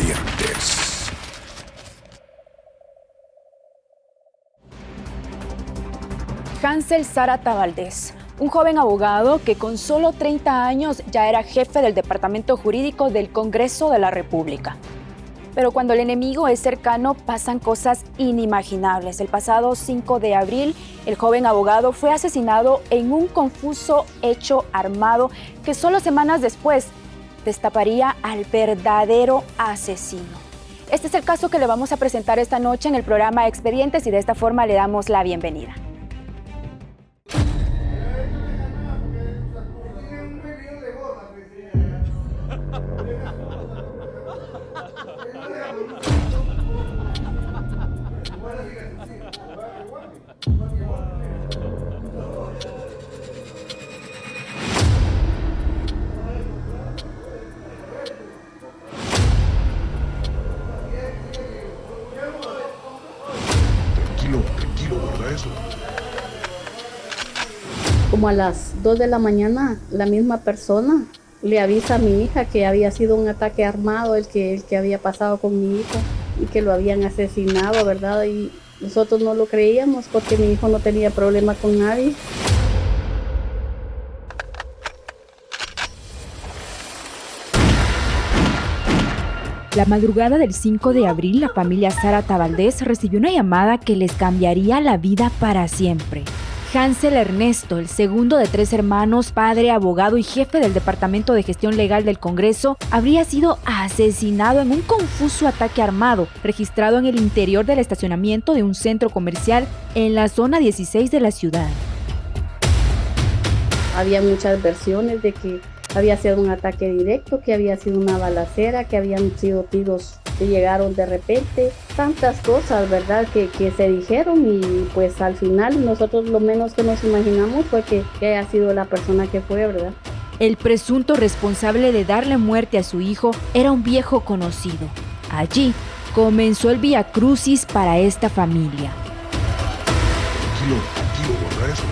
Expedientes. Hansel Zárate Valdés, un joven abogado que con solo 30 años ya era jefe del Departamento Jurídico del Congreso de la República. Pero cuando el enemigo es cercano, pasan cosas inimaginables. El pasado 5 de abril, el joven abogado fue asesinado en un confuso hecho armado que solo semanas después destaparía al verdadero asesino. Este es el caso que le vamos a presentar esta noche en el programa Expedientes y de esta forma le damos la bienvenida. Tranquilo, guarda eso. Como a las 2 de la mañana, la misma persona le avisa a mi hija que había sido un ataque armado el que había pasado con mi hijo y que lo habían asesinado, ¿verdad? Y nosotros no lo creíamos porque mi hijo no tenía problema con nadie. La madrugada del 5 de abril, la familia Zárate Valdés recibió una llamada que les cambiaría la vida para siempre. Hansel Ernesto, el segundo de 3 hermanos, padre, abogado y jefe del Departamento de Gestión Legal del Congreso, habría sido asesinado en un confuso ataque armado registrado en el interior del estacionamiento de un centro comercial en la zona 16 de la ciudad. Había muchas versiones de que había sido un ataque directo, que había sido una balacera, que habían sido tiros que llegaron de repente, tantas cosas, ¿verdad?, que se dijeron y pues al final nosotros lo menos que nos imaginamos fue que haya sido la persona que fue, ¿verdad? El presunto responsable de darle muerte a su hijo era un viejo conocido. Allí comenzó el viacrucis para esta familia. Tranquilo, guarda eso.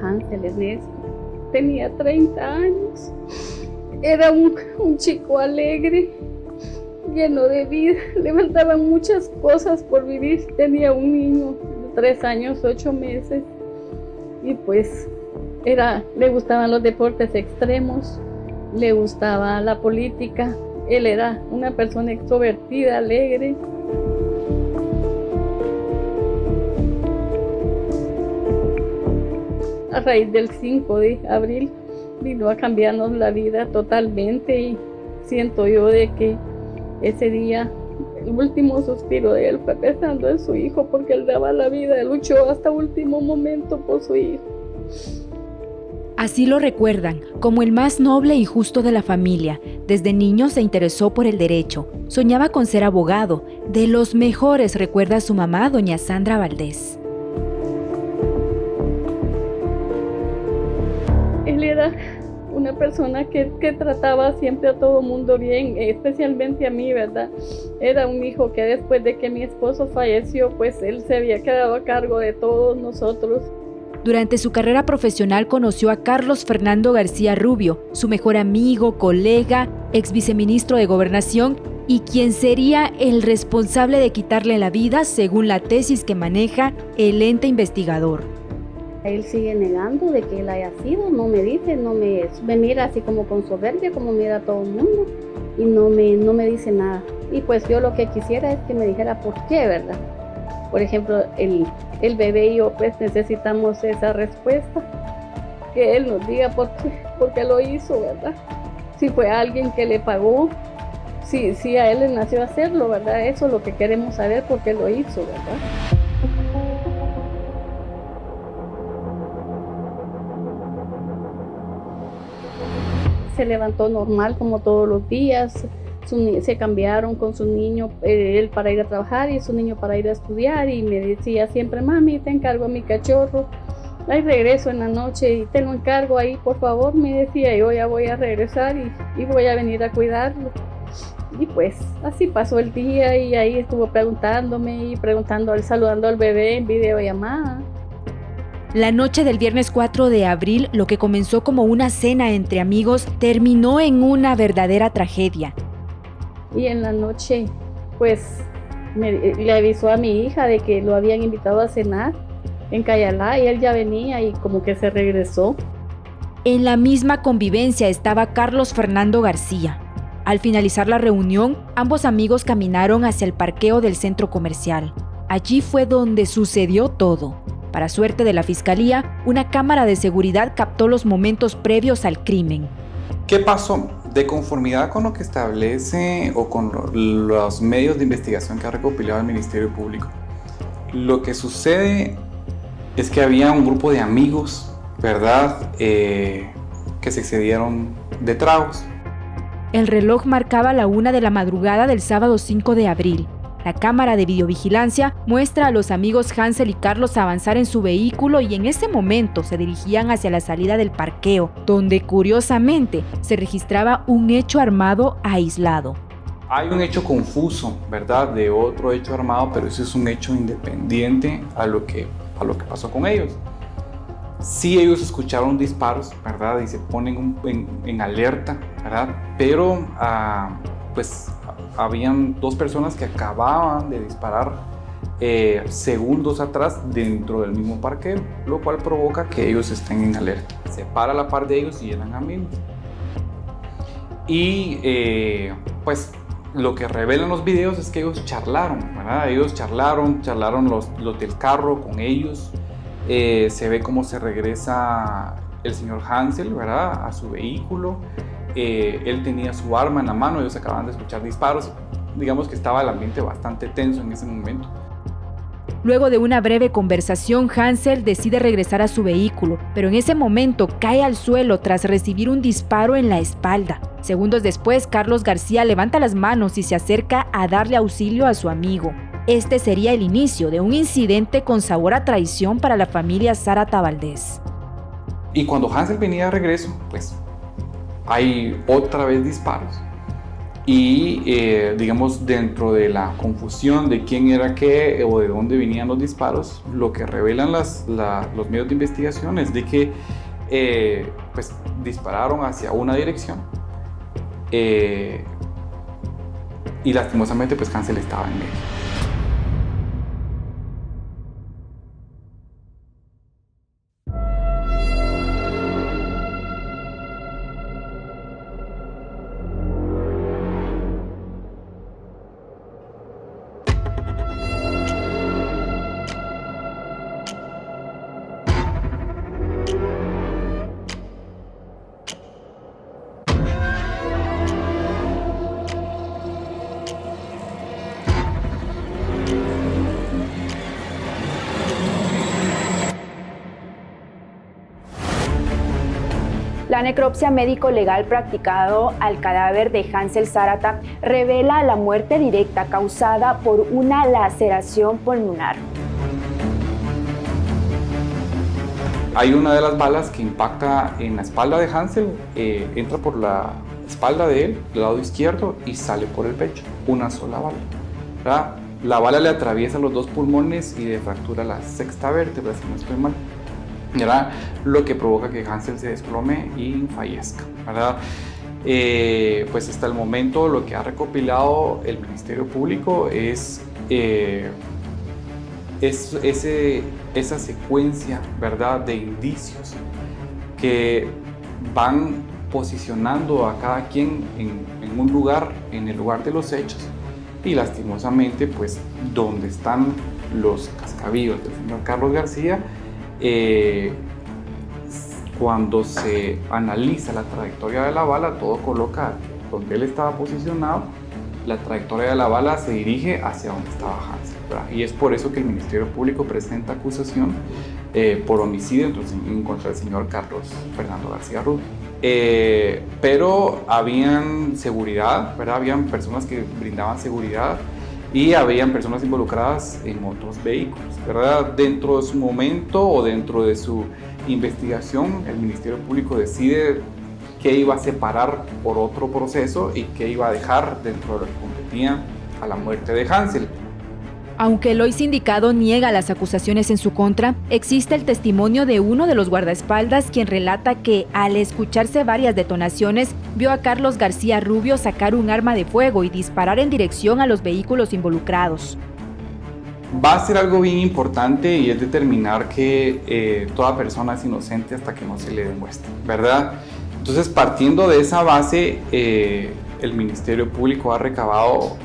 Hansel Ernesto, tenía 30 años, era un chico alegre, lleno de vida, le faltaban muchas cosas por vivir, tenía un niño de 3 años, 8 meses y pues le gustaban los deportes extremos, le gustaba la política, él era una persona extrovertida, alegre. A raíz del 5 de abril vino a cambiarnos la vida totalmente y siento yo de que ese día el último suspiro de él fue pensando en su hijo porque él daba la vida, él luchó hasta último momento por su hijo. Así lo recuerdan, como el más noble y justo de la familia. Desde niño se interesó por el derecho, soñaba con ser abogado. De los mejores recuerda a su mamá, doña Sandra Valdés. Él era una persona que trataba siempre a todo mundo bien, especialmente a mí, ¿verdad? Era un hijo que después de que mi esposo falleció, pues él se había quedado a cargo de todos nosotros. Durante su carrera profesional conoció a Carlos Fernando García Rubio, su mejor amigo, colega, ex viceministro de Gobernación y quien sería el responsable de quitarle la vida según la tesis que maneja el ente investigador. Él sigue negando de que él haya sido, no me dice, no me mira así como con soberbia, como mira a todo el mundo y no me dice nada. Y pues yo lo que quisiera es que me dijera por qué, ¿verdad? Por ejemplo, el bebé y yo pues necesitamos esa respuesta, que él nos diga por qué lo hizo, ¿verdad? Si fue alguien que le pagó, si a él le nació hacerlo, ¿verdad? Eso es lo que queremos saber, por qué lo hizo, ¿verdad? Se levantó normal como todos los días, se cambiaron con su niño, él para ir a trabajar y su niño para ir a estudiar, y me decía siempre, mami, te encargo a mi cachorro, ahí regreso en la noche y te lo encargo ahí, por favor, me decía, yo ya voy a regresar y voy a venir a cuidarlo. Y pues así pasó el día y ahí estuvo preguntándome y saludando al bebé en videollamada. La noche del viernes 4 de abril, lo que comenzó como una cena entre amigos, terminó en una verdadera tragedia. Y en la noche, pues, le avisó a mi hija de que lo habían invitado a cenar en Cayalá y él ya venía y como que se regresó. En la misma convivencia estaba Carlos Fernando García. Al finalizar la reunión, ambos amigos caminaron hacia el parqueo del centro comercial. Allí fue donde sucedió todo. Para suerte de la fiscalía, una cámara de seguridad captó los momentos previos al crimen. ¿Qué pasó? De conformidad con lo que establece o con los medios de investigación que ha recopilado el Ministerio Público, lo que sucede es que había un grupo de amigos, ¿verdad?, que se excedieron de tragos. El reloj marcaba la 1 de la madrugada del sábado 5 de abril. La cámara de videovigilancia muestra a los amigos Hansel y Carlos avanzar en su vehículo y en ese momento se dirigían hacia la salida del parqueo, donde curiosamente se registraba un hecho armado aislado. Hay un hecho confuso, ¿verdad?, de otro hecho armado, pero ese es un hecho independiente a lo que pasó con ellos. Sí, ellos escucharon disparos, ¿verdad?, y se ponen en alerta, ¿verdad?, pero pues habían dos personas que acababan de disparar segundos atrás dentro del mismo parqueo, lo cual provoca que ellos estén en alerta. Se para la par de ellos y eran amigos. Y pues lo que revelan los videos es que ellos charlaron, ¿verdad? Ellos charlaron los del carro con ellos. Se ve cómo se regresa el señor Hansel, ¿verdad?, a su vehículo. Él tenía su arma en la mano, ellos acababan de escuchar disparos. Digamos que estaba el ambiente bastante tenso en ese momento. Luego de una breve conversación, Hansel decide regresar a su vehículo, pero en ese momento cae al suelo tras recibir un disparo en la espalda. Segundos después, Carlos García levanta las manos y se acerca a darle auxilio a su amigo. Este sería el inicio de un incidente con sabor a traición para la familia Zárata Valdés. Y cuando Hansel venía de regreso, pues hay otra vez disparos. Y digamos, dentro de la confusión de quién era qué o de dónde venían los disparos, lo que revelan los medios de investigación es de que pues dispararon hacia una dirección y lastimosamente pues Hansel estaba en medio. La necropsia médico-legal practicado al cadáver de Hansel Zárata revela la muerte directa causada por una laceración pulmonar. Hay una de las balas que impacta en la espalda de Hansel, entra por la espalda de él, del lado izquierdo, y sale por el pecho. Una sola bala, ¿verdad? La bala le atraviesa los dos pulmones y le fractura la sexta vértebra, si no estoy mal, ¿verdad? Lo que provoca que Hansel se desplome y fallezca, ¿verdad? Pues hasta el momento lo que ha recopilado el Ministerio Público es esa secuencia, ¿verdad?, de indicios que van posicionando a cada quien en un lugar, en el lugar de los hechos, y lastimosamente pues donde están los cascabillos del señor Carlos García. Cuando se analiza la trayectoria de la bala, todo coloca donde él estaba posicionado, la trayectoria de la bala se dirige hacia donde estaba Hansel, ¿verdad? Y es por eso que el Ministerio Público presenta acusación por homicidio en contra del señor Carlos Fernando García Rubio. pero habían seguridad, ¿verdad? Habían personas que brindaban seguridad y habían personas involucradas en otros vehículos, ¿verdad? Dentro de su momento o dentro de su investigación, el Ministerio Público decide qué iba a separar por otro proceso y qué iba a dejar dentro de lo que competía a la muerte de Hansel. Aunque el hoy sindicado niega las acusaciones en su contra, existe el testimonio de uno de los guardaespaldas quien relata que, al escucharse varias detonaciones, vio a Carlos García Rubio sacar un arma de fuego y disparar en dirección a los vehículos involucrados. Va a ser algo bien importante y es determinar que toda persona es inocente hasta que no se le demuestre, ¿verdad? Entonces, partiendo de esa base, el Ministerio Público ha recabado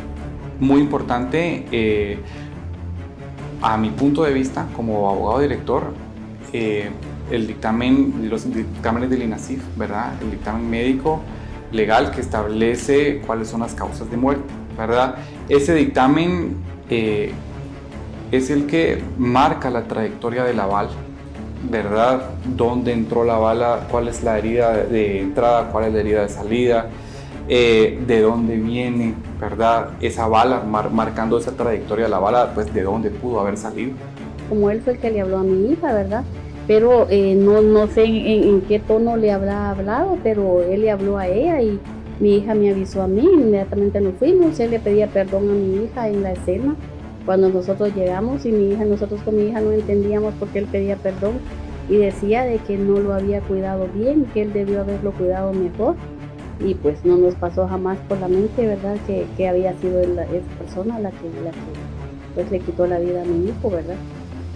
muy importante, a mi punto de vista, como abogado director, el dictamen, los dictámenes del INASIF, ¿verdad? El dictamen médico legal que establece cuáles son las causas de muerte, ¿verdad? Ese dictamen es el que marca la trayectoria de la bala, ¿verdad? Dónde entró la bala, cuál es la herida de entrada, cuál es la herida de salida, de dónde viene, ¿verdad? Esa bala, marcando esa trayectoria de la bala, pues de dónde pudo haber salido. Como él fue el que le habló a mi hija, ¿verdad? Pero no sé en qué tono le habrá hablado, pero él le habló a ella y mi hija me avisó a mí, inmediatamente nos fuimos, él le pedía perdón a mi hija en la escena cuando nosotros llegamos y nosotros con mi hija no entendíamos por qué él pedía perdón y decía de que no lo había cuidado bien, que él debió haberlo cuidado mejor. Y pues no nos pasó jamás por la mente, ¿verdad? Que había sido esa persona la que pues le quitó la vida a mi hijo, ¿verdad?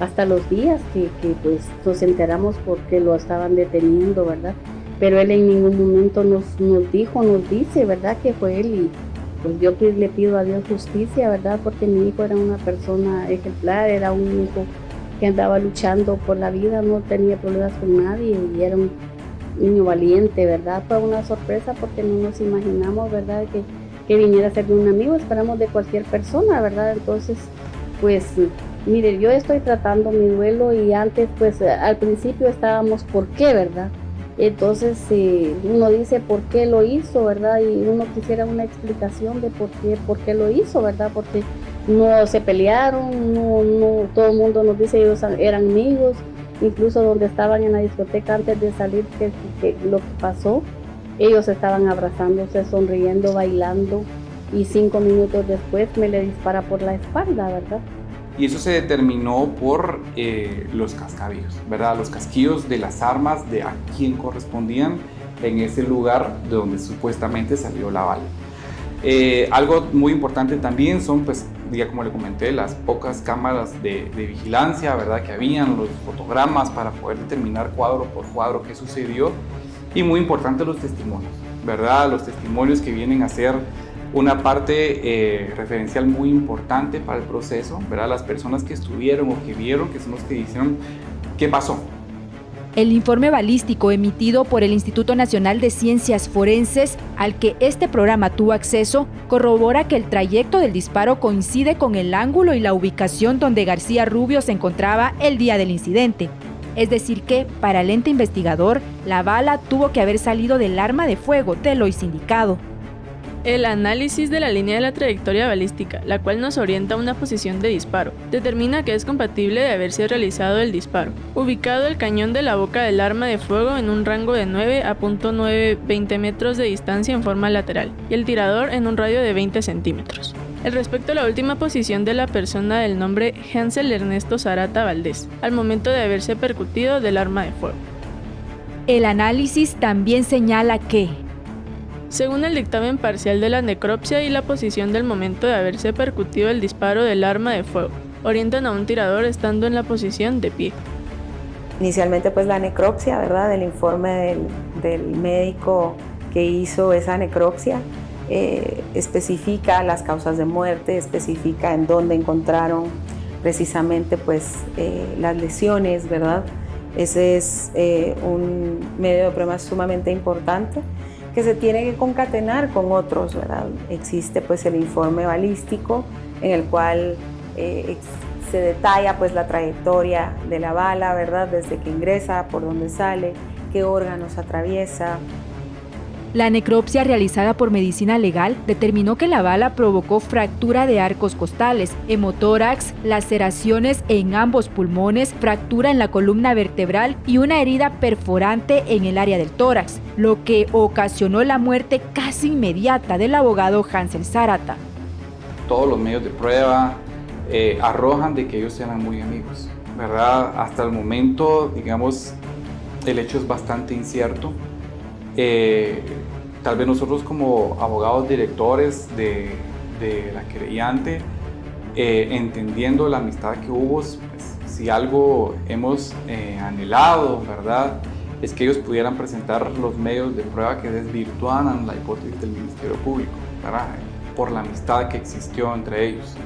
Hasta los días que pues nos enteramos porque lo estaban deteniendo, ¿verdad? Pero él en ningún momento nos dice, ¿verdad? Que fue él y pues yo le pido a Dios justicia, ¿verdad? Porque mi hijo era una persona ejemplar, era un hijo que andaba luchando por la vida, no tenía problemas con nadie y era un niño valiente, ¿verdad? Fue una sorpresa porque no nos imaginamos, ¿verdad? Que viniera a ser de un amigo, esperamos de cualquier persona, ¿verdad? Entonces, pues, mire, yo estoy tratando mi duelo y antes, pues, al principio estábamos, ¿por qué, verdad? Entonces, uno dice, ¿por qué lo hizo, verdad? Y uno quisiera una explicación de por qué lo hizo, ¿verdad? Porque no se pelearon, no, todo el mundo nos dice ellos eran amigos. Incluso donde estaban en la discoteca antes de salir, que lo que pasó, ellos estaban abrazándose, sonriendo, bailando y 5 minutos después me le dispara por la espalda, ¿verdad? Y eso se determinó por los cascabillos, ¿verdad? Los casquillos de las armas de a quién correspondían en ese lugar de donde supuestamente salió la bala. Algo muy importante también son, pues, ya como le comenté, las pocas cámaras de vigilancia, ¿verdad? Que habían, los fotogramas para poder determinar cuadro por cuadro qué sucedió. Y muy importante los testimonios, ¿verdad? Los testimonios que vienen a ser una parte referencial muy importante para el proceso, ¿verdad? Las personas que estuvieron o que vieron, que son los que dijeron qué pasó. El informe balístico emitido por el Instituto Nacional de Ciencias Forenses, al que este programa tuvo acceso, corrobora que el trayecto del disparo coincide con el ángulo y la ubicación donde García Rubio se encontraba el día del incidente. Es decir que, para el ente investigador, la bala tuvo que haber salido del arma de fuego del hoy sindicado. El análisis de la línea de la trayectoria balística, la cual nos orienta a una posición de disparo, determina que es compatible de haberse realizado el disparo, ubicado el cañón de la boca del arma de fuego en un rango de 9 a .920 metros de distancia en forma lateral, y el tirador en un radio de 20 centímetros. Respecto a la última posición de la persona del nombre Hansel Ernesto Zarata Valdés, al momento de haberse percutido del arma de fuego. El análisis también señala que, según el dictamen parcial de la necropsia y la posición del momento de haberse percutido el disparo del arma de fuego, orientan a un tirador estando en la posición de pie. Inicialmente pues la necropsia, ¿verdad? Del informe del médico que hizo esa necropsia especifica las causas de muerte, especifica en dónde encontraron precisamente pues las lesiones, ¿verdad? Ese es un medio de prueba sumamente importante que se tiene que concatenar con otros, ¿verdad? Existe pues el informe balístico en el cual se detalla pues la trayectoria de la bala, ¿verdad? Desde que ingresa, por dónde sale, qué órganos atraviesa, La necropsia realizada por medicina legal determinó que la bala provocó fractura de arcos costales, hemotórax, laceraciones en ambos pulmones, fractura en la columna vertebral y una herida perforante en el área del tórax, lo que ocasionó la muerte casi inmediata del abogado Hansel Zárata. Todos los medios de prueba arrojan de que ellos eran muy amigos, ¿verdad? Hasta el momento, digamos, el hecho es bastante incierto. Tal vez nosotros como abogados directores de la querellante, entendiendo la amistad que hubo, pues, si algo hemos anhelado, ¿verdad?, es que ellos pudieran presentar los medios de prueba que desvirtuaran la hipótesis del Ministerio Público, ¿verdad?, por la amistad que existió entre ellos.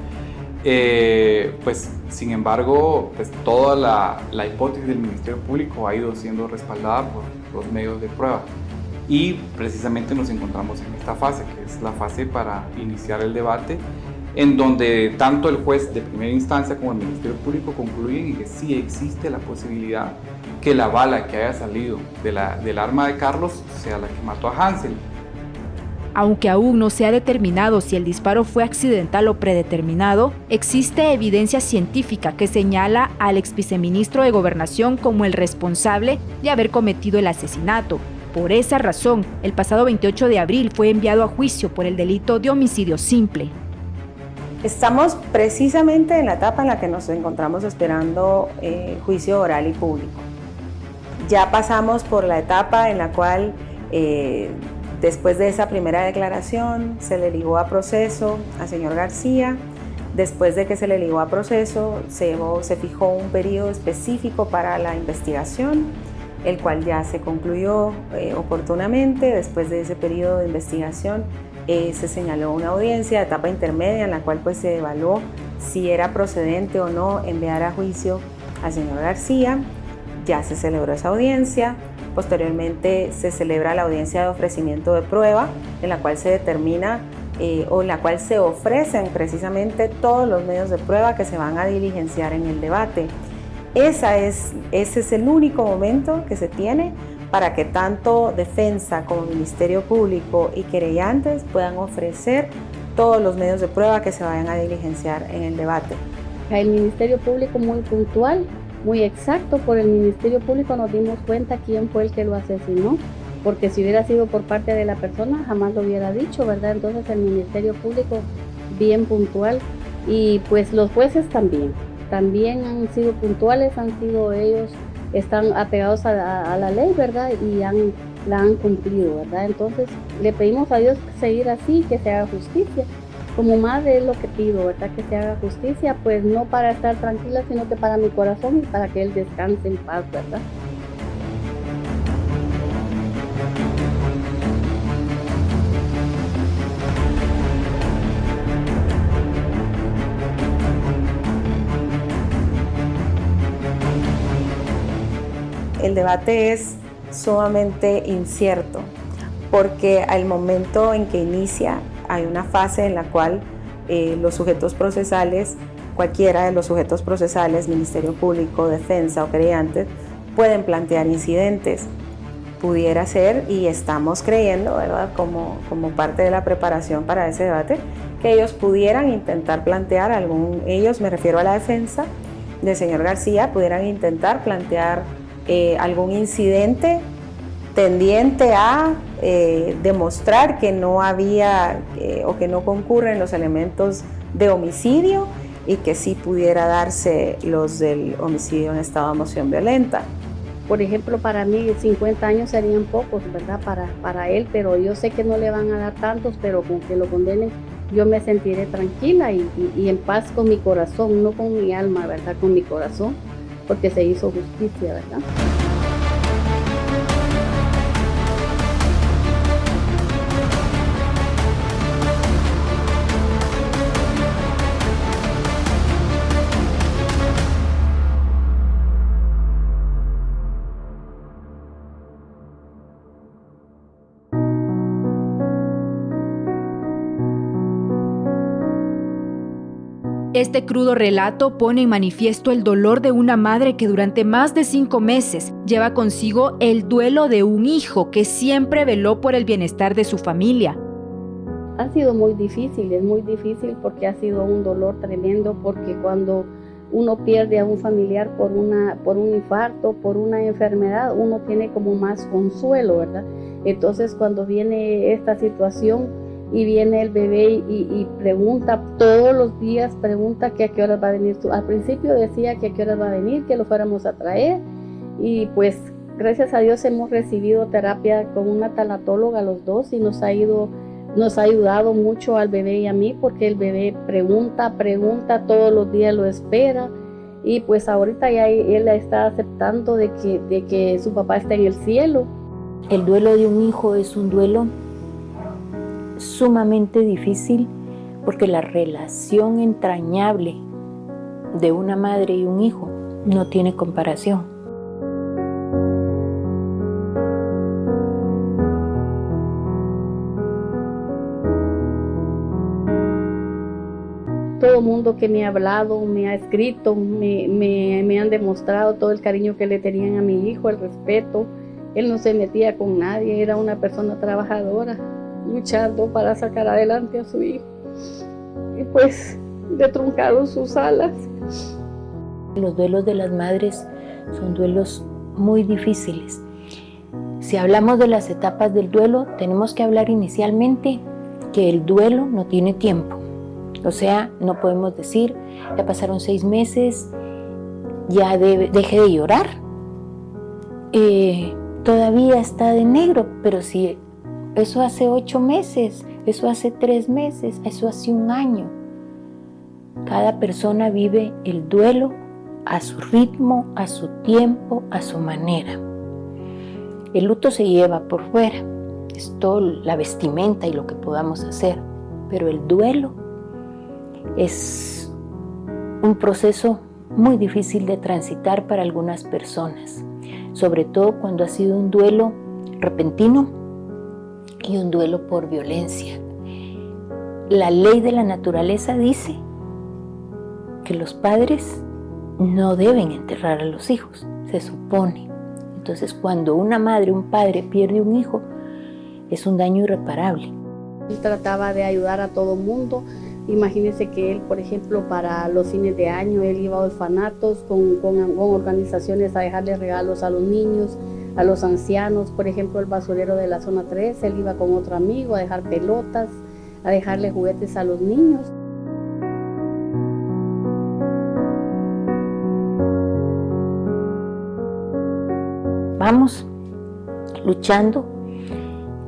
Pues, sin embargo, pues, toda la hipótesis del Ministerio Público ha ido siendo respaldada por los medios de prueba. Y precisamente nos encontramos en esta fase, que es la fase para iniciar el debate, en donde tanto el juez de primera instancia como el Ministerio Público concluyen que sí existe la posibilidad que la bala que haya salido del arma de Carlos sea la que mató a Hansel. Aunque aún no se ha determinado si el disparo fue accidental o predeterminado, existe evidencia científica que señala al ex viceministro de Gobernación como el responsable de haber cometido el asesinato. Por esa razón, el pasado 28 de abril fue enviado a juicio por el delito de homicidio simple. Estamos precisamente en la etapa en la que nos encontramos esperando juicio oral y público. Ya pasamos por la etapa en la cual después de esa primera declaración se le ligó a proceso al señor García. Después de que se le ligó a proceso, se fijó un periodo específico para la investigación, el cual ya se concluyó oportunamente. Después de ese periodo de investigación se señaló una audiencia de etapa intermedia en la cual pues, se evaluó si era procedente o no enviar a juicio al señor García. Ya se celebró esa audiencia. Posteriormente se celebra la audiencia de ofrecimiento de prueba, en la cual se determina o en la cual se ofrecen precisamente todos los medios de prueba que se van a diligenciar en el debate. Ese es el único momento que se tiene para que tanto defensa como Ministerio Público y querellantes puedan ofrecer todos los medios de prueba que se vayan a diligenciar en el debate. El Ministerio Público muy puntual, muy exacto. Por el Ministerio Público nos dimos cuenta quién fue el que lo asesinó, porque si hubiera sido por parte de la persona jamás lo hubiera dicho, ¿verdad? Entonces el Ministerio Público bien puntual, y pues los jueces también han sido puntuales, están apegados a la ley, ¿verdad? Y la han cumplido, ¿verdad? Entonces le pedimos a Dios seguir así, que se haga justicia. Como madre es lo que pido, ¿verdad? Que se haga justicia, pues no para estar tranquila, sino que para mi corazón y para que él descanse en paz, ¿verdad? El debate es sumamente incierto porque al momento en que inicia hay una fase en la cual los sujetos procesales, cualquiera de los sujetos procesales, Ministerio Público, Defensa o querellantes, pueden plantear incidentes. Pudiera ser, y estamos creyendo, ¿verdad?, como parte de la preparación para ese debate, que ellos pudieran intentar plantear ellos, me refiero a la defensa del señor García, pudieran intentar plantear algún incidente tendiente a demostrar que no había o que no concurren los elementos de homicidio y que sí pudiera darse los del homicidio en estado de emoción violenta. Por ejemplo, para mí 50 años serían pocos, ¿verdad? Para él, pero yo sé que no le van a dar tantos, pero con que lo condenen yo me sentiré tranquila y en paz con mi corazón, no con mi alma, ¿verdad? Con mi corazón, porque se hizo justicia, ¿verdad? Este crudo relato pone en manifiesto el dolor de una madre que durante más de 5 meses lleva consigo el duelo de un hijo que siempre veló por el bienestar de su familia. Ha sido muy difícil, es muy difícil porque ha sido un dolor tremendo, porque cuando uno pierde a un familiar por un infarto, por una enfermedad, uno tiene como más consuelo, ¿verdad? Entonces cuando viene esta situación y viene el bebé y pregunta todos los días, pregunta que a qué horas va a venir. Al principio decía que a qué horas va a venir, que lo fuéramos a traer, y pues gracias a Dios hemos recibido terapia con una tanatóloga los dos y nos ha ayudado mucho al bebé y a mí, porque el bebé pregunta todos los días, lo espera, y pues ahorita ya él está aceptando de que su papá está en el cielo. El duelo de un hijo es un duelo sumamente difícil porque la relación entrañable de una madre y un hijo no tiene comparación. Todo el mundo que me ha hablado, me ha escrito, me han demostrado todo el cariño que le tenían a mi hijo, el respeto. Él no se metía con nadie, era una persona trabajadora, luchando para sacar adelante a su hijo. Y pues le truncaron sus alas. Los duelos de las madres son duelos muy difíciles. Si hablamos de las etapas del duelo, tenemos que hablar inicialmente que el duelo no tiene tiempo. O sea, no podemos decir, ya pasaron 6 meses, ya deje de llorar. Todavía está de negro, pero si eso hace 8 meses, eso hace 3 meses, eso hace 1 año. Cada persona vive el duelo a su ritmo, a su tiempo, a su manera. El luto se lleva por fuera, es todo la vestimenta y lo que podamos hacer, pero el duelo es un proceso muy difícil de transitar para algunas personas, sobre todo cuando ha sido un duelo repentino y un duelo por violencia. La ley de la naturaleza dice que los padres no deben enterrar a los hijos, se supone. Entonces, cuando una madre o un padre pierde un hijo, es un daño irreparable. Él trataba de ayudar a todo mundo. Imagínense que él, por ejemplo, para los fines de año, él iba a orfanatos con organizaciones a dejarle regalos a los niños, a los ancianos. Por ejemplo, el basurero de la zona 3, él iba con otro amigo a dejar pelotas, a dejarle juguetes a los niños. Vamos luchando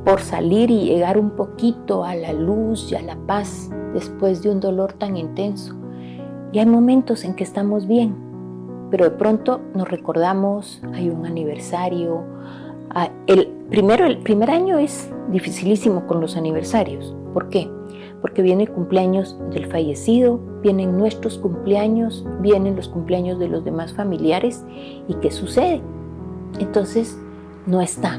por salir y llegar un poquito a la luz y a la paz después de un dolor tan intenso. Y hay momentos en que estamos bien, pero de pronto nos recordamos, hay un aniversario. El primer año es dificilísimo con los aniversarios. ¿Por qué? Porque viene el cumpleaños del fallecido, vienen nuestros cumpleaños, vienen los cumpleaños de los demás familiares. ¿Y qué sucede? Entonces no está.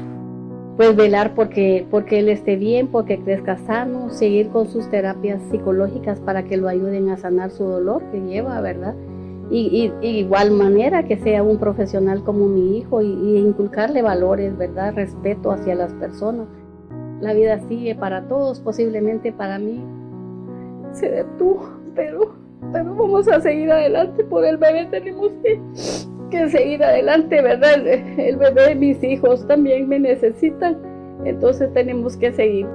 Pues velar porque él esté bien, porque crezca sano, seguir con sus terapias psicológicas para que lo ayuden a sanar su dolor que lleva, ¿verdad? Y igual manera que sea un profesional como mi hijo y inculcarle valores, ¿verdad? Respeto hacia las personas. La vida sigue para todos, posiblemente para mí se detuvo, pero vamos a seguir adelante. Por el bebé tenemos que seguir adelante, ¿verdad? El bebé de mis hijos también me necesitan, entonces tenemos que seguir.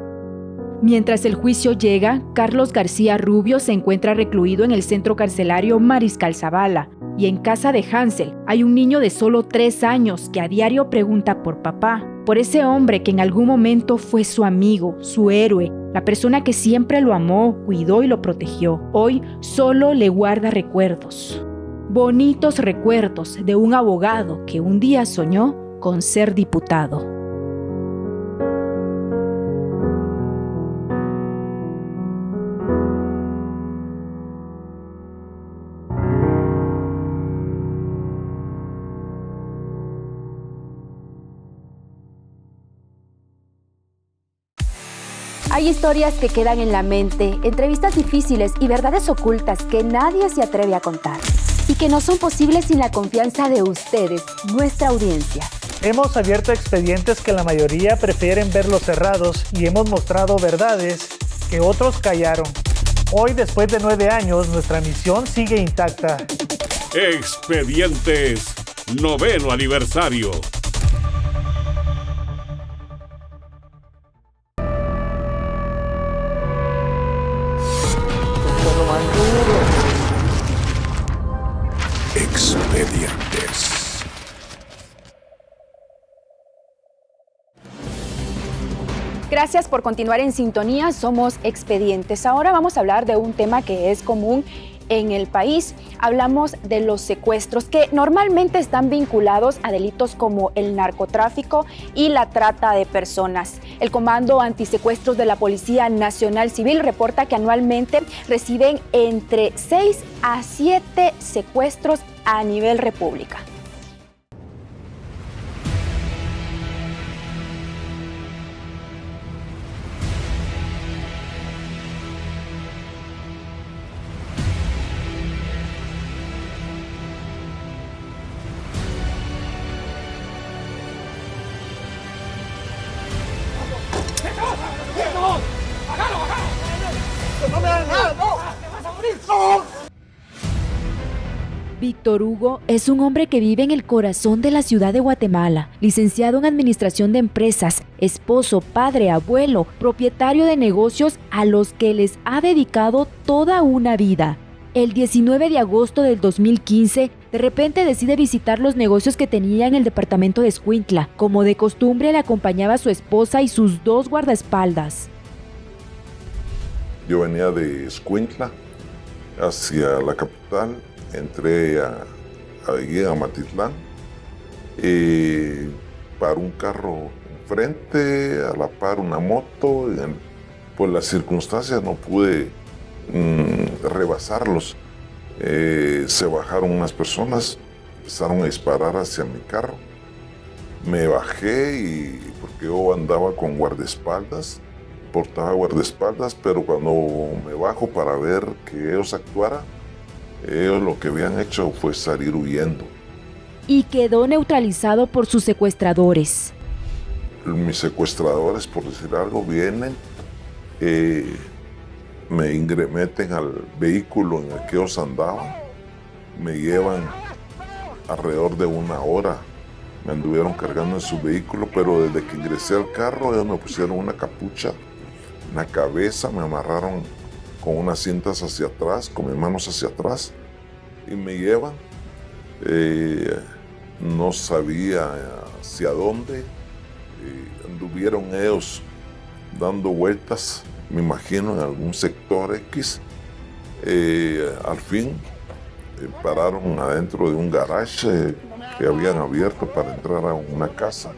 Mientras el juicio llega, Carlos García Rubio se encuentra recluido en el centro carcelario Mariscal Zavala, y en casa de Hansel hay un niño de solo 3 años que a diario pregunta por papá, por ese hombre que en algún momento fue su amigo, su héroe, la persona que siempre lo amó, cuidó y lo protegió. Hoy solo le guarda recuerdos. Bonitos recuerdos de un abogado que un día soñó con ser diputado. Hay historias que quedan en la mente, entrevistas difíciles y verdades ocultas que nadie se atreve a contar y que no son posibles sin la confianza de ustedes, nuestra audiencia. Hemos abierto expedientes que la mayoría prefieren verlos cerrados y hemos mostrado verdades que otros callaron. Hoy, después de 9 años, nuestra misión sigue intacta. Expedientes, 9º aniversario. Expedientes. Gracias por continuar en sintonía, somos Expedientes. Ahora vamos a hablar de un tema que es común en el país. Hablamos de los secuestros que normalmente están vinculados a delitos como el narcotráfico y la trata de personas. El Comando Antisecuestros de la Policía Nacional Civil reporta que anualmente reciben entre 6 a 7 secuestros a nivel república. Víctor Hugo es un hombre que vive en el corazón de la ciudad de Guatemala, licenciado en Administración de Empresas, esposo, padre, abuelo, propietario de negocios a los que les ha dedicado toda una vida. El 19 de agosto del 2015, de repente decide visitar los negocios que tenía en el departamento de Escuintla. Como de costumbre, le acompañaba a su esposa y sus 2 guardaespaldas. Yo venía de Escuintla hacia la capital. Entré allí a Matitlán y paró un carro enfrente, a la par una moto. Por las circunstancias no pude rebasarlos. Se bajaron unas personas, empezaron a disparar hacia mi carro. Me bajé porque yo andaba con guardaespaldas, portaba guardaespaldas, pero cuando me bajo para ver que ellos actuaran, ellos lo que habían hecho fue salir huyendo. Y quedó neutralizado por sus secuestradores. Mis secuestradores, por decir algo, vienen, me meten al vehículo en el que ellos andaban, me llevan alrededor de 1 hora, me anduvieron cargando en su vehículo, pero desde que ingresé al carro, ellos me pusieron una capucha en la cabeza, me amarraron con unas cintas hacia atrás, con mis manos hacia atrás, y me llevan. No sabía hacia dónde. Anduvieron ellos dando vueltas, me imagino, en algún sector X. Al fin pararon adentro de un garage que habían abierto para entrar a una casa.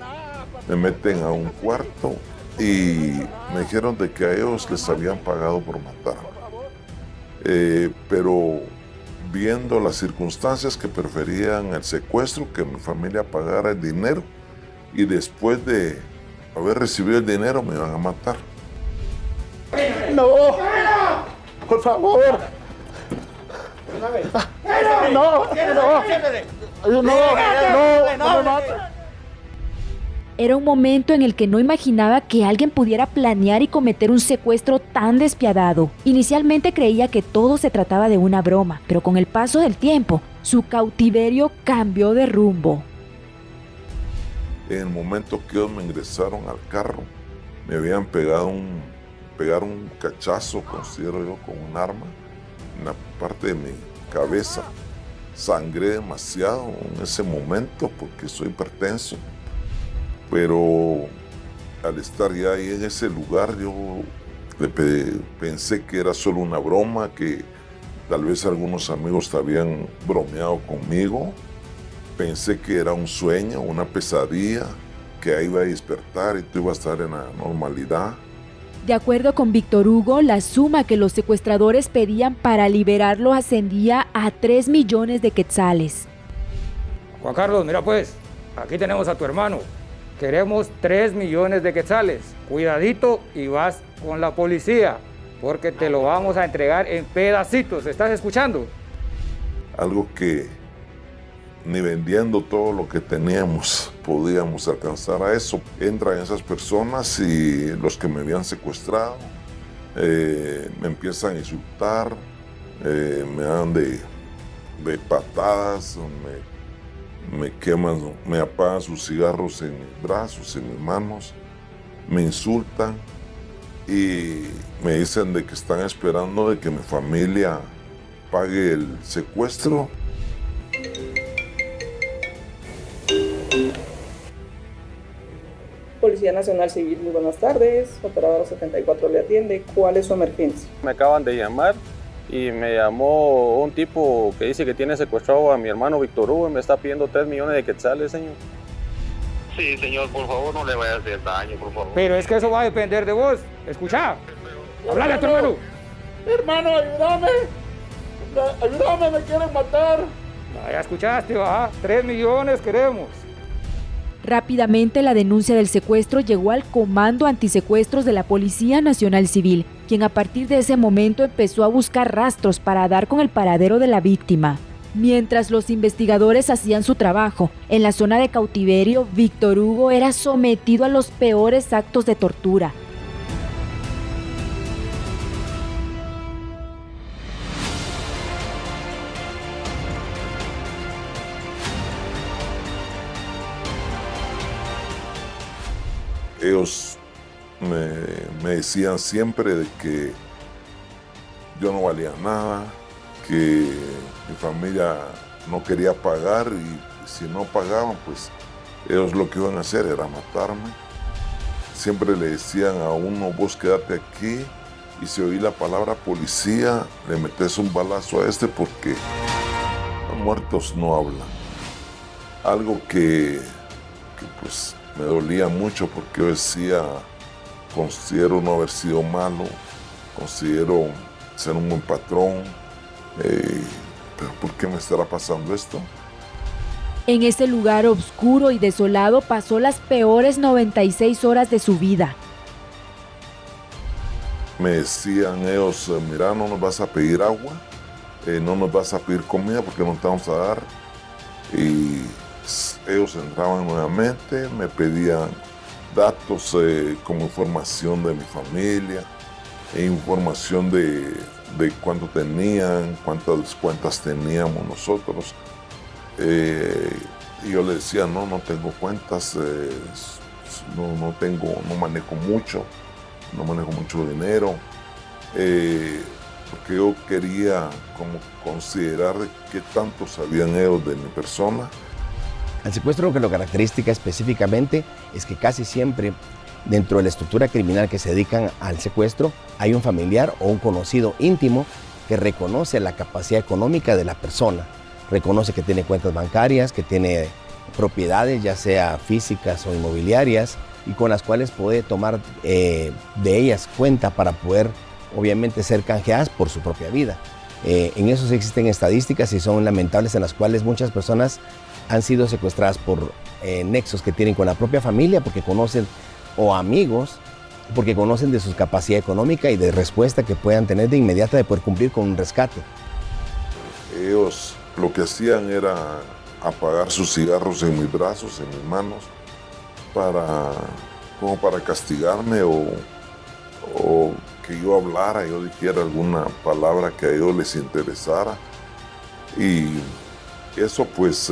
Me meten a un cuarto y me dijeron de que a ellos les habían pagado por matar. Pero viendo las circunstancias, que preferían el secuestro, que mi familia pagara el dinero, y después de haber recibido el dinero me iban a matar. No, por favor. No me mates. Era un momento en el que no imaginaba que alguien pudiera planear y cometer un secuestro tan despiadado. Inicialmente creía que todo se trataba de una broma, pero con el paso del tiempo, su cautiverio cambió de rumbo. En el momento que ellos me ingresaron al carro, me habían pegado un cachazo, considero yo, con un arma, en la parte de mi cabeza. Sangré demasiado en ese momento porque soy hipertenso. Pero al estar ya ahí en ese lugar, yo pensé que era solo una broma, que tal vez algunos amigos habían bromeado conmigo. Pensé que era un sueño, una pesadilla, que ahí iba a despertar y tú ibas a estar en la normalidad. De acuerdo con Víctor Hugo, la suma que los secuestradores pedían para liberarlo ascendía a 3 millones de quetzales. Juan Carlos, mira pues, aquí tenemos a tu hermano. queremos 3 millones de quetzales. Cuidadito y vas con la policía, porque te lo vamos a entregar en pedacitos. ¿Estás escuchando? Algo que ni vendiendo todo lo que teníamos podíamos alcanzar a eso. Entran esas personas y los que me habían secuestrado me empiezan a insultar, me dan de patadas, me queman, me apagan sus cigarros en mis brazos, en mis manos, me insultan y me dicen de que están esperando de que mi familia pague el secuestro. Policía Nacional Civil, muy buenas tardes. Operadora 74 le atiende. ¿Cuál es su emergencia? Me acaban de llamar y me llamó un tipo que dice que tiene secuestrado a mi hermano Víctor Hugo y me está pidiendo 3 millones de quetzales, señor. Sí, señor, por favor, no le vaya a hacer daño, por favor. Pero es que eso va a depender de vos. Escuchá. Hablale a tu hermano. Hermano, ayúdame. Ayúdame, me quieren matar. Ya escuchaste, ¿va? 3 millones queremos. Rápidamente la denuncia del secuestro llegó al Comando Antisecuestros de la Policía Nacional Civil, quien a partir de ese momento empezó a buscar rastros para dar con el paradero de la víctima. Mientras los investigadores hacían su trabajo, en la zona de cautiverio, Víctor Hugo era sometido a los peores actos de tortura. Ellos me decían siempre de que yo no valía nada, que mi familia no quería pagar y si no pagaban, pues ellos lo que iban a hacer era matarme. Siempre le decían a uno, vos quédate aquí y si oí la palabra policía, le metes un balazo a este porque los muertos no hablan. Algo que pues me dolía mucho porque yo decía, considero no haber sido malo, considero ser un buen patrón, pero ¿por qué me estará pasando esto? En ese lugar oscuro y desolado pasó las peores 96 horas de su vida. Me decían ellos, mira, no nos vas a pedir agua, no nos vas a pedir comida porque no te vamos a dar. Y ellos entraban nuevamente, me pedían datos como información de mi familia, información de cuánto tenían, cuántas cuentas teníamos nosotros. Y yo le decía, no tengo cuentas, no manejo mucho dinero, porque yo quería como considerar qué tanto sabían ellos de mi persona. El secuestro, lo caracteriza específicamente es que casi siempre dentro de la estructura criminal que se dedican al secuestro hay un familiar o un conocido íntimo que reconoce la capacidad económica de la persona, reconoce que tiene cuentas bancarias, que tiene propiedades ya sea físicas o inmobiliarias y con las cuales puede tomar de ellas cuenta para poder obviamente ser canjeadas por su propia vida. En eso sí existen estadísticas y son lamentables en las cuales muchas personas han sido secuestradas por nexos que tienen con la propia familia porque conocen o amigos porque conocen de su capacidad económica y de respuesta que puedan tener de inmediata de poder cumplir con un rescate. Ellos lo que hacían era apagar sus cigarros en mis brazos, en mis manos, como para castigarme o que yo hablara, yo dijera alguna palabra que a ellos les interesara. Y eso pues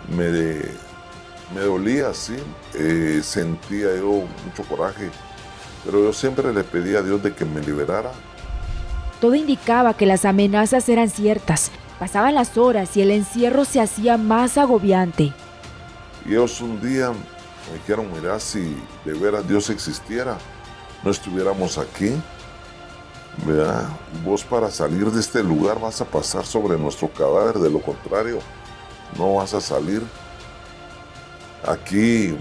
me dolía, sí, sentía yo mucho coraje, pero yo siempre le pedía a Dios de que me liberara. Todo indicaba que las amenazas eran ciertas. Pasaban las horas y el encierro se hacía más agobiante. Y ellos un día me dijeron, mira, si de veras Dios existiera, no estuviéramos aquí, ¿verdad? Vos para salir de este lugar vas a pasar sobre nuestro cadáver, de lo contrario, no vas a salir. Aquí,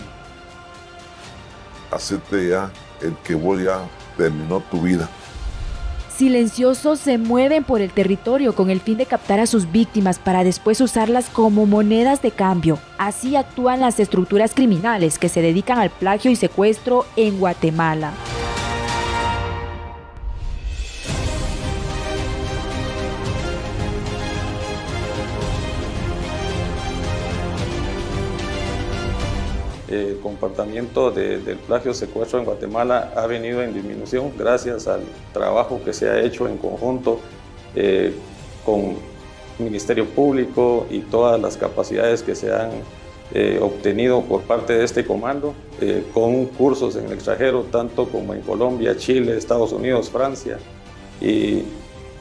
hacete ya el que vos ya terminó tu vida. Silenciosos se mueven por el territorio con el fin de captar a sus víctimas para después usarlas como monedas de cambio. Así actúan las estructuras criminales que se dedican al plagio y secuestro en Guatemala. El comportamiento del plagio secuestro en Guatemala ha venido en disminución gracias al trabajo que se ha hecho en conjunto con Ministerio Público y todas las capacidades que se han obtenido por parte de este comando, con cursos en el extranjero, tanto como en Colombia, Chile, Estados Unidos, Francia, y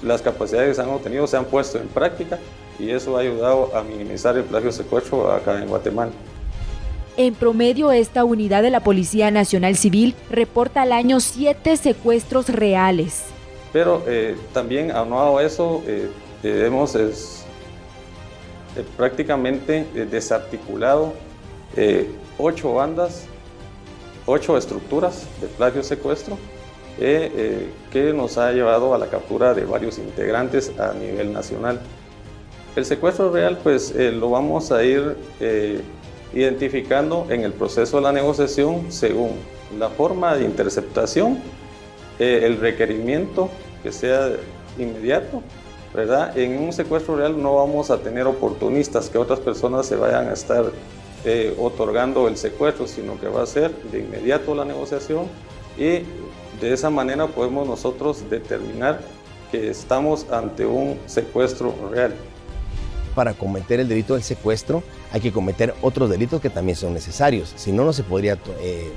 las capacidades que se han obtenido se han puesto en práctica y eso ha ayudado a minimizar el plagio secuestro acá en Guatemala. En promedio, esta unidad de la Policía Nacional Civil reporta al año 7 secuestros reales. Pero también, aunado a eso, hemos prácticamente desarticulado 8 bandas, 8 estructuras de plagio secuestro, que nos ha llevado a la captura de varios integrantes a nivel nacional. El secuestro real, pues lo vamos a ir identificando en el proceso de la negociación según la forma de interceptación, el requerimiento que sea inmediato, ¿verdad? En un secuestro real no vamos a tener oportunistas que otras personas se vayan a estar otorgando el secuestro, sino que va a ser de inmediato la negociación y de esa manera podemos nosotros determinar que estamos ante un secuestro real. Para cometer el delito del secuestro hay que cometer otros delitos que también son necesarios. Si no, no se podría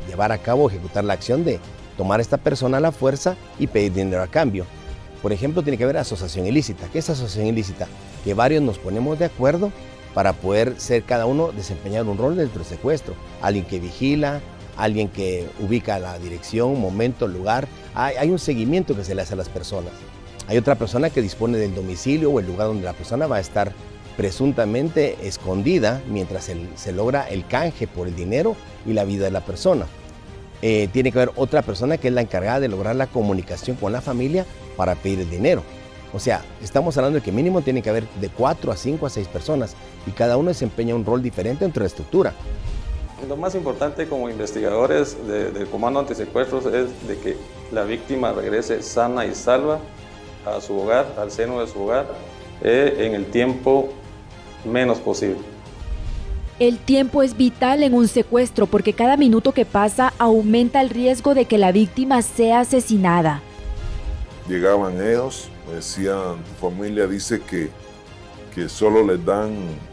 llevar a cabo o ejecutar la acción de tomar a esta persona a la fuerza y pedir dinero a cambio. Por ejemplo, tiene que haber asociación ilícita. ¿Qué es asociación ilícita? Que varios nos ponemos de acuerdo para poder ser cada uno desempeñar un rol dentro del secuestro. Alguien que vigila, alguien que ubica la dirección, momento, lugar. Hay un seguimiento que se le hace a las personas. Hay otra persona que dispone del domicilio o el lugar donde la persona va a estar presuntamente escondida mientras se logra el canje por el dinero y la vida de la persona. Tiene que haber otra persona que es la encargada de lograr la comunicación con la familia para pedir el dinero. O sea, estamos hablando de que mínimo tiene que haber de 4 a 5 a 6 personas y cada uno desempeña un rol diferente dentro de la estructura. Lo más importante como investigadores del Comando Antisecuestros es de que la víctima regrese sana y salva a su hogar, al seno de su hogar, en el tiempo menos posible. El tiempo es vital en un secuestro porque cada minuto que pasa aumenta el riesgo de que la víctima sea asesinada. Llegaban ellos, me decían, tu familia dice que solo les dan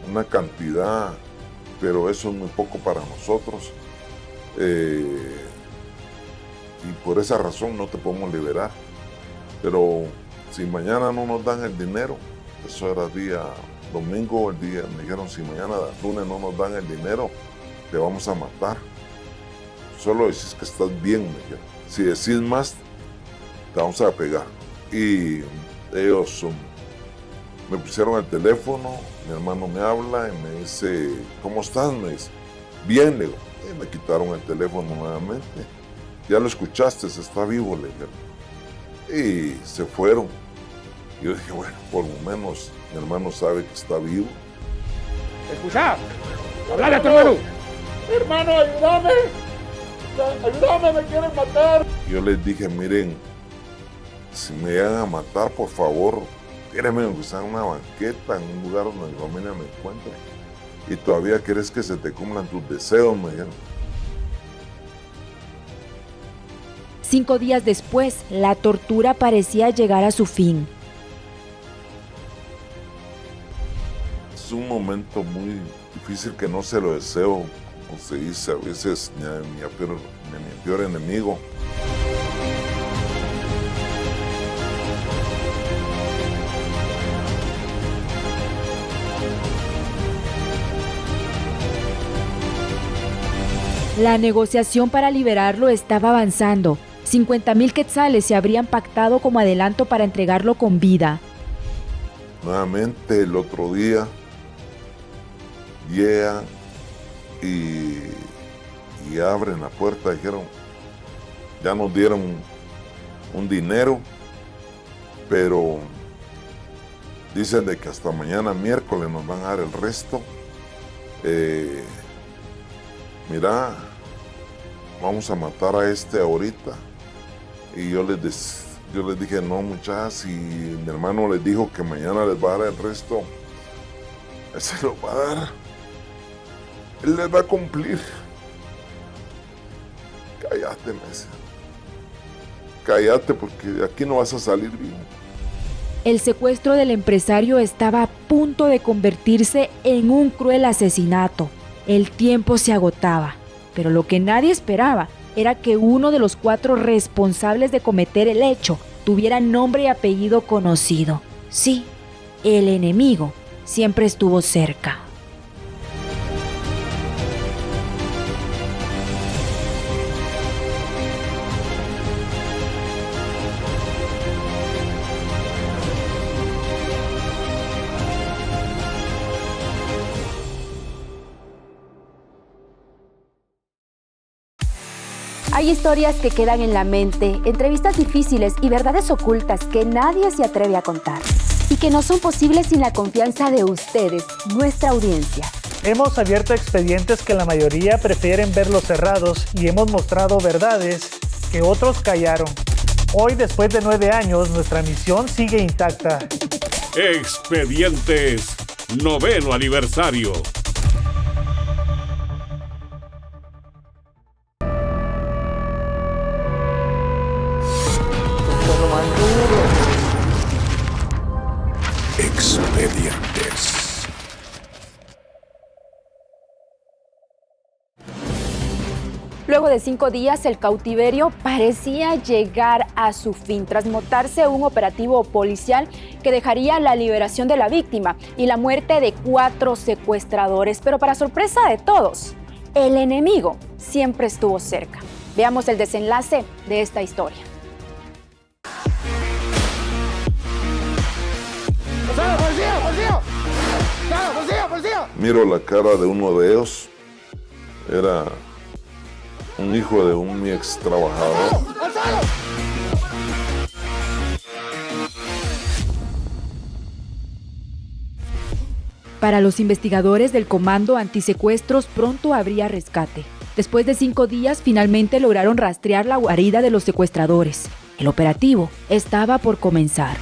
una cantidad, pero eso es muy poco para nosotros. Y por esa razón no te podemos liberar. Pero si mañana no nos dan el dinero, eso era día domingo, el día, me dijeron, si mañana lunes no nos dan el dinero, te vamos a matar. Solo decís que estás bien, me dijeron. Si decís más, te vamos a pegar. Y ellos me pusieron el teléfono, mi hermano me habla y me dice, ¿cómo estás? Me dice, bien, le digo. Y me quitaron el teléfono nuevamente. Ya lo escuchaste, está vivo, le dijeron. Y se fueron. Y yo dije, bueno, por lo menos mi hermano sabe que está vivo. Escucha, hablale a tu hermano. Hermano, ayúdame. Ayúdame, me quieren matar. Yo les dije, miren, si me llegan a matar, por favor, tírenme aunque sea en una banqueta, en un lugar donde mi familia me encuentre. Y todavía quieres que se te cumplan tus deseos, me dijeron. 5 días después, la tortura parecía llegar a su fin. Es un momento muy difícil que no se lo deseo, como se dice a veces, ni a mi peor enemigo. La negociación para liberarlo estaba avanzando. 50,000 quetzales se habrían pactado como adelanto para entregarlo con vida. Nuevamente el otro día llegan y abren la puerta, dijeron, ya nos dieron un dinero pero dicen de que hasta mañana miércoles nos van a dar el resto. Mira, vamos a matar a este ahorita. Y yo les dije, no muchachas, y mi hermano les dijo que mañana les va a dar el resto. Él se lo va a dar. Él les va a cumplir. Cállate, Messi. Cállate porque de aquí no vas a salir vivo. El secuestro del empresario estaba a punto de convertirse en un cruel asesinato. El tiempo se agotaba, pero lo que nadie esperaba era que uno de los 4 responsables de cometer el hecho tuviera nombre y apellido conocido. Sí, el enemigo siempre estuvo cerca. Hay historias que quedan en la mente, entrevistas difíciles y verdades ocultas que nadie se atreve a contar y que no son posibles sin la confianza de ustedes, nuestra audiencia. Hemos abierto expedientes que la mayoría prefieren verlos cerrados y hemos mostrado verdades que otros callaron. Hoy, después de 9 años, nuestra misión sigue intacta. Expedientes 9º aniversario. Expedientes. Luego de 5 días, el cautiverio parecía llegar a su fin tras montarse un operativo policial que dejaría la liberación de la víctima y la muerte de 4 secuestradores. Pero para sorpresa de todos, el enemigo siempre estuvo cerca. Veamos el desenlace de esta historia. Miro la cara de uno de ellos. Era un hijo de mi ex trabajador. Para los investigadores del Comando Antisecuestros pronto habría rescate. Después de 5 días, finalmente lograron rastrear la guarida de los secuestradores. El operativo estaba por comenzar.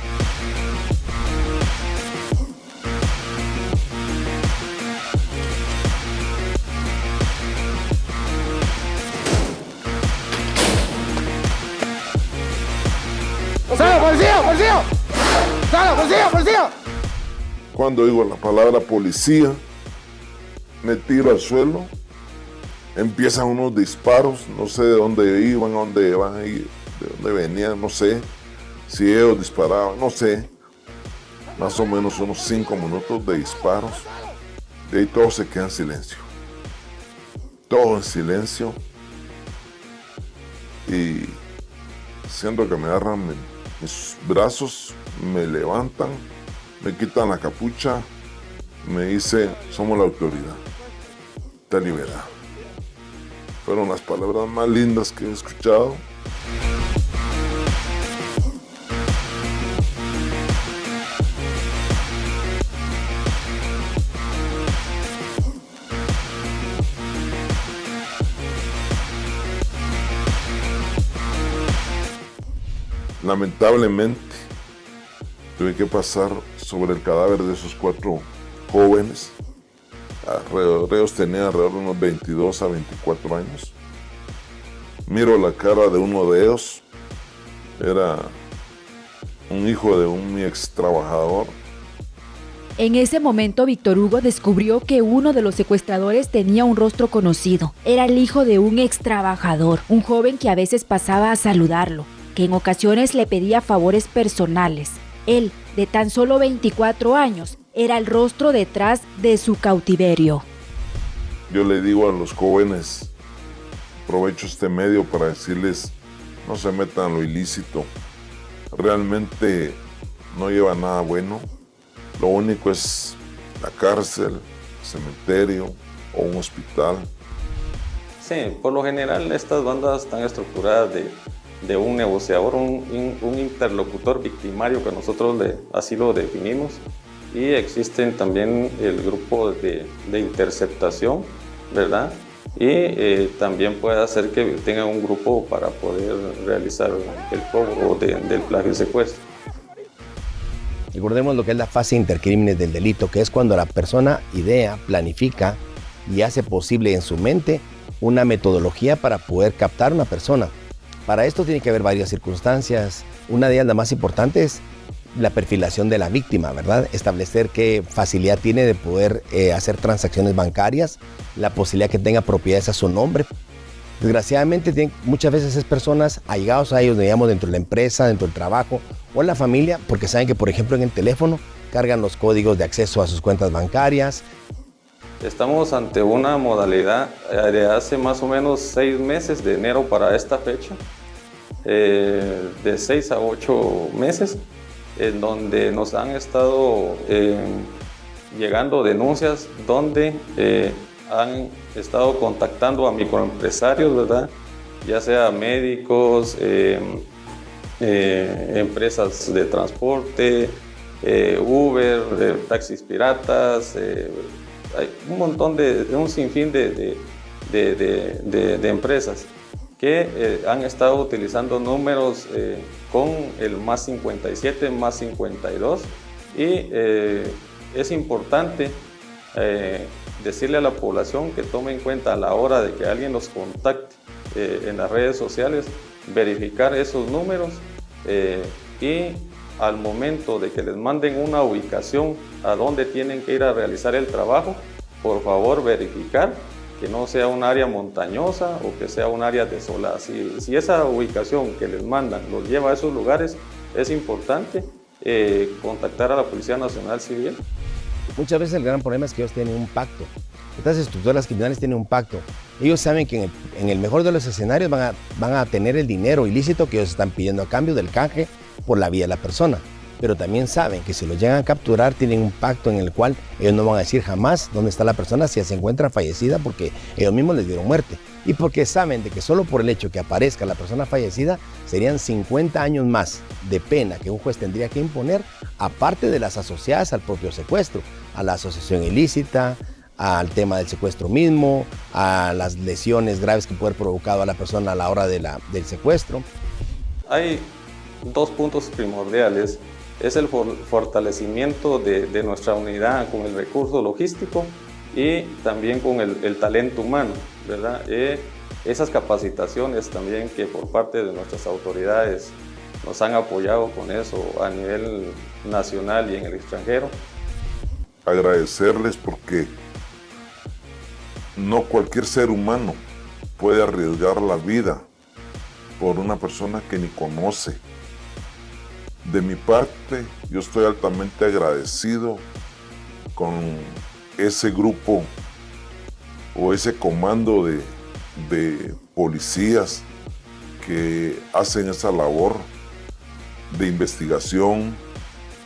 ¡Policía! ¡Policía! ¡Sala, policía! ¡Policía! Cuando digo la palabra policía, me tiro al suelo, empiezan unos disparos, no sé de dónde iban, de dónde venían, no sé si ellos disparaban, no sé, más o menos unos 5 minutos de disparos, de ahí todo se queda en silencio, todo en silencio, y siento que me agarran mis brazos, me levantan, me quitan la capucha, me dice, somos la autoridad, te libera. Fueron las palabras más lindas que he escuchado. Lamentablemente, tuve que pasar sobre el cadáver de esos 4 jóvenes. Ellos tenían alrededor de unos 22 a 24 años. Miro la cara de uno de ellos. Era un hijo de mi ex trabajador. En ese momento, Víctor Hugo descubrió que uno de los secuestradores tenía un rostro conocido. Era el hijo de un ex trabajador, un joven que a veces pasaba a saludarlo, que en ocasiones le pedía favores personales. Él, de tan solo 24 años, era el rostro detrás de su cautiverio. Yo le digo a los jóvenes, aprovecho este medio para decirles, no se metan en lo ilícito. Realmente no lleva nada bueno. Lo único es la cárcel, cementerio o un hospital. Sí, por lo general estas bandas están estructuradas de de un negociador, un interlocutor victimario que nosotros así lo definimos, y existen también el grupo de interceptación, ¿verdad? Y también puede hacer que tenga un grupo para poder realizar el cobro del plagio y secuestro. Recordemos lo que es la fase intercrímenes del delito, que es cuando la persona idea, planifica y hace posible en su mente una metodología para poder captar a una persona. Para esto tiene que haber varias circunstancias. Una de ellas, la más importante, es la perfilación de la víctima, ¿verdad? Establecer qué facilidad tiene de poder hacer transacciones bancarias, la posibilidad que tenga propiedades a su nombre. Desgraciadamente, muchas veces es personas allegados a ellos, digamos, dentro de la empresa, dentro del trabajo o en la familia, porque saben que, por ejemplo, en el teléfono cargan los códigos de acceso a sus cuentas bancarias. Estamos ante una modalidad de hace más o menos 6 meses, de enero para esta fecha, de 6 a 8 meses, en donde nos han estado llegando denuncias donde han estado contactando a microempresarios, ¿verdad? Ya sea médicos, empresas de transporte, Uber, taxis piratas, hay un montón un sinfín de empresas que han estado utilizando números con el más 57, más 52, y es importante decirle a la población que tome en cuenta a la hora de que alguien los contacte en las redes sociales, verificar esos números y al momento de que les manden una ubicación a donde tienen que ir a realizar el trabajo, por favor verificar que no sea un área montañosa o que sea un área desolada. Si esa ubicación que les mandan los lleva a esos lugares, es importante contactar a la Policía Nacional Civil. Muchas veces el gran problema es que ellos tienen un pacto. Estas estructuras criminales tienen un pacto. Ellos saben que en el mejor de los escenarios van a tener el dinero ilícito que ellos están pidiendo a cambio del canje por la vida de la persona. Pero también saben que si lo llegan a capturar, tienen un pacto en el cual ellos no van a decir jamás dónde está la persona si se encuentra fallecida, porque ellos mismos les dieron muerte. Y porque saben de que solo por el hecho que aparezca la persona fallecida, serían 50 años más de pena que un juez tendría que imponer, aparte de las asociadas al propio secuestro, a la asociación ilícita, al tema del secuestro mismo, a las lesiones graves que puede haber provocado a la persona a la hora del secuestro. Hay 2 puntos primordiales. Es el fortalecimiento de nuestra unidad con el recurso logístico y también con el talento humano, ¿verdad? Esas capacitaciones también que por parte de nuestras autoridades nos han apoyado con eso a nivel nacional y en el extranjero. Agradecerles porque no cualquier ser humano puede arriesgar la vida por una persona que ni conoce. De mi parte, yo estoy altamente agradecido con ese grupo o ese comando de policías que hacen esa labor de investigación,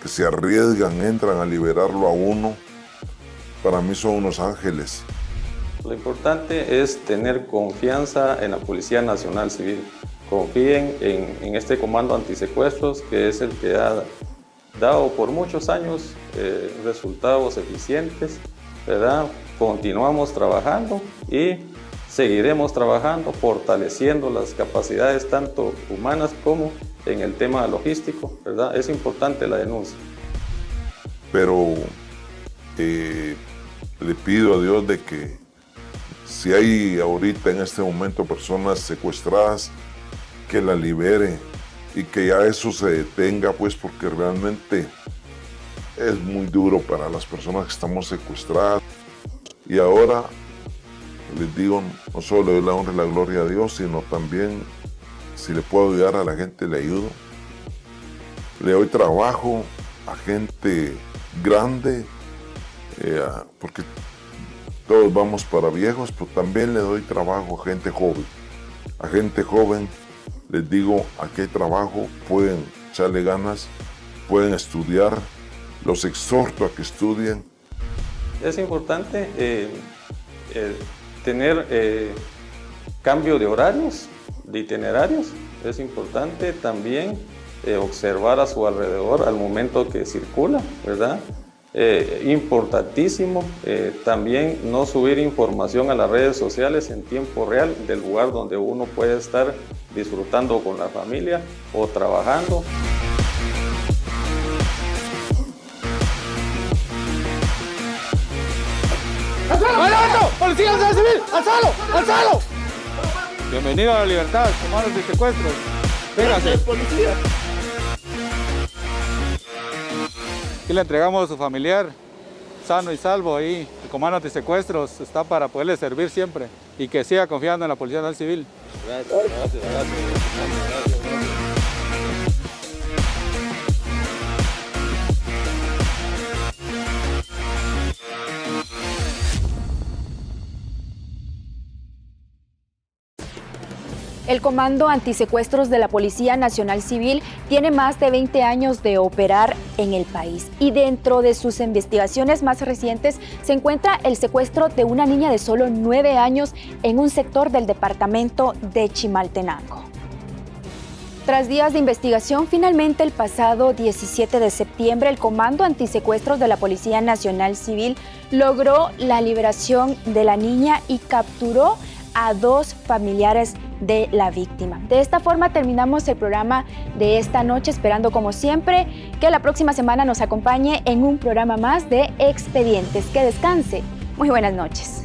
que se arriesgan, entran a liberarlo a uno. Para mí son unos ángeles. Lo importante es tener confianza en la Policía Nacional Civil. Confíen en este comando antisecuestros, que es el que ha dado por muchos años resultados eficientes, ¿verdad? Continuamos trabajando y seguiremos trabajando, fortaleciendo las capacidades tanto humanas como en el tema logístico, ¿verdad? Es importante la denuncia. Pero le pido a Dios de que si hay ahorita en este momento personas secuestradas, que la libere y que ya eso se detenga, pues, porque realmente es muy duro para las personas que estamos secuestradas. Y ahora les digo, no solo le doy la honra y la gloria a Dios, sino también, si le puedo ayudar a la gente, le ayudo. Le doy trabajo a gente grande, porque todos vamos para viejos, pero también le doy trabajo a gente joven. A gente joven les digo, aquí hay trabajo, pueden echarle ganas, pueden estudiar, los exhorto a que estudien. Es importante tener cambio de horarios, de itinerarios, Es importante también observar a su alrededor al momento que circula, ¿verdad? Importantísimo también no subir información a las redes sociales en tiempo real del lugar donde uno puede estar disfrutando con la familia o trabajando. ¡Alzalo! ¡Policía Nacional Civil! ¡Alzalo! ¡Alzalo! Bienvenido a la libertad, comandos de secuestros. Véngase. Aquí le entregamos a su familiar, sano y salvo ahí. El comando de secuestros está para poderle servir siempre y que siga confiando en la Policía Nacional Civil. Gracias. El Comando Antisecuestros de la Policía Nacional Civil tiene más de 20 años de operar en el país y dentro de sus investigaciones más recientes se encuentra el secuestro de una niña de solo 9 años en un sector del departamento de Chimaltenango. Tras días de investigación, finalmente el pasado 17 de septiembre el Comando Antisecuestros de la Policía Nacional Civil logró la liberación de la niña y capturó a 2 familiares de la víctima. De esta forma terminamos el programa de esta noche, esperando como siempre que la próxima semana nos acompañe en un programa más de Expedientes. Que descanse. Muy buenas noches.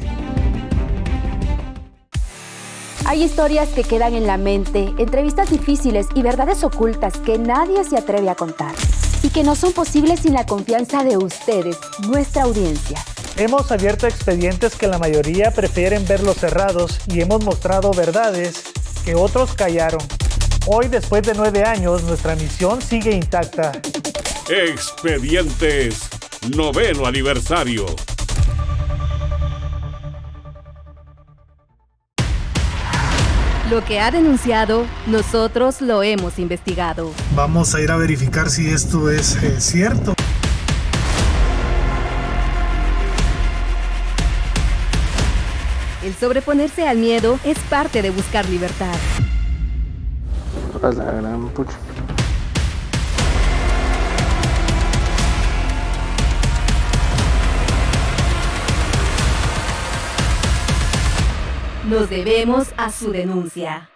Hay historias que quedan en la mente, entrevistas difíciles y verdades ocultas que nadie se atreve a contar y que no son posibles sin la confianza de ustedes, nuestra audiencia. Hemos abierto expedientes que la mayoría prefieren verlos cerrados y hemos mostrado verdades que otros callaron. Hoy, después de 9 años, nuestra misión sigue intacta. Expedientes, 9º aniversario. Lo que ha denunciado, nosotros lo hemos investigado. Vamos a ir a verificar si esto es cierto. El sobreponerse al miedo es parte de buscar libertad. A la gran pucha. Nos debemos a su denuncia.